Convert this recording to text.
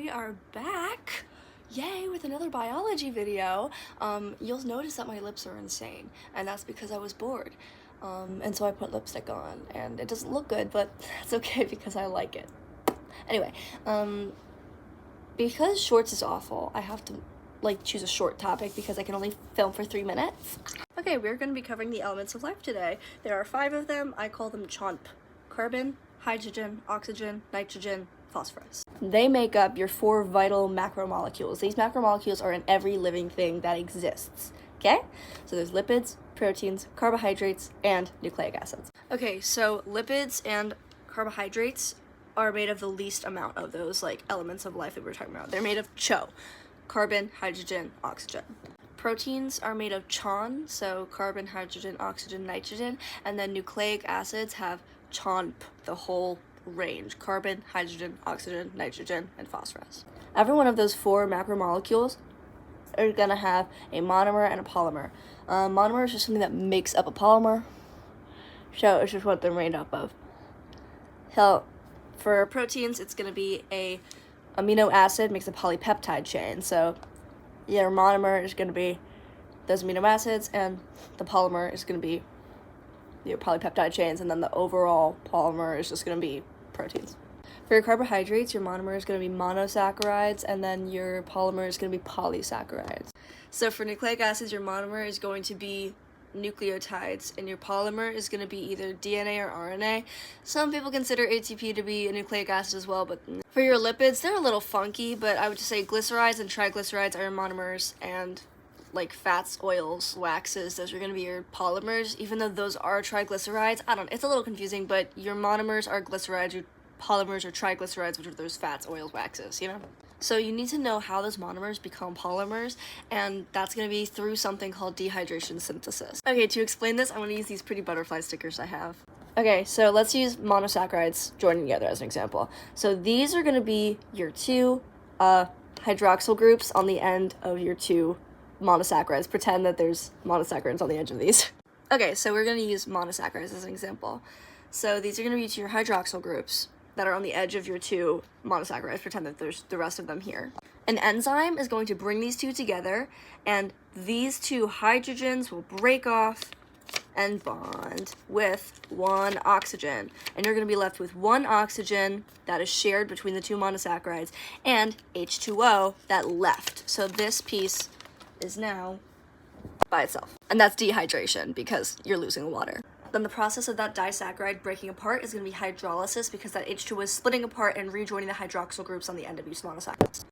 we are back, yay, with another biology video. You'll notice that my lips are insane, and that's because I was bored. And so I put lipstick on, and it doesn't look good, but that's okay because I like it. Anyway, because shorts is awful, I have to choose a short topic because I can only film for 3 minutes. Okay, we're going to be covering the elements of life today. There are 5 of them. I call them CHONP: carbon, hydrogen, oxygen, nitrogen, phosphorus. They make up your 4 vital macromolecules. These macromolecules are in every living thing that exists. Okay? So there's lipids, proteins, carbohydrates, and nucleic acids. Okay, so lipids and carbohydrates are made of the least amount of those elements of life that we're talking about. They're made of CHO: carbon, hydrogen, oxygen. Proteins are made of CHON, so carbon, hydrogen, oxygen, nitrogen, and then nucleic acids have CHONP, the whole range: carbon, hydrogen, oxygen, nitrogen, and phosphorus. Every one of those 4 macromolecules are gonna have a monomer and a polymer. Monomer is just something that makes up a polymer, so it's just what they're made up of. So for proteins, it's gonna be a amino acid makes a polypeptide chain, so your monomer is gonna be those amino acids, and the polymer is gonna be your polypeptide chains, and then the overall polymer is just gonna be proteins. For your carbohydrates, your monomer is going to be monosaccharides, and then your polymer is going to be polysaccharides. So for nucleic acids, your monomer is going to be nucleotides, and your polymer is going to be either DNA or RNA. Some people consider ATP to be a nucleic acid as well, but for your lipids, they're a little funky, but I would just say glycerides and triglycerides are your monomers, and fats, oils, waxes, those are going to be your polymers. Even though those are triglycerides, it's a little confusing, but your monomers are glycerides, your polymers are triglycerides, which are those fats, oils, waxes, So you need to know how those monomers become polymers, and that's going to be through something called dehydration synthesis. Okay, to explain this, I'm going to use these pretty butterfly stickers I have. Okay, so let's use monosaccharides joining together as an example. So these are going to be your 2 hydroxyl groups on the end of your 2 monosaccharides. Pretend that there's monosaccharides on the edge of these. Okay, so we're going to use monosaccharides as an example. So these are going to be 2 hydroxyl groups that are on the edge of your 2 monosaccharides. Pretend that there's the rest of them here. An enzyme is going to bring these 2 together, and these 2 hydrogens will break off and bond with 1 oxygen. And you're going to be left with 1 oxygen that is shared between the 2 monosaccharides and H2O that left. So this piece is now by itself. And that's dehydration because you're losing the water. Then the process of that disaccharide breaking apart is going to be hydrolysis, because that H2O is splitting apart and rejoining the hydroxyl groups on the end of each monosaccharide.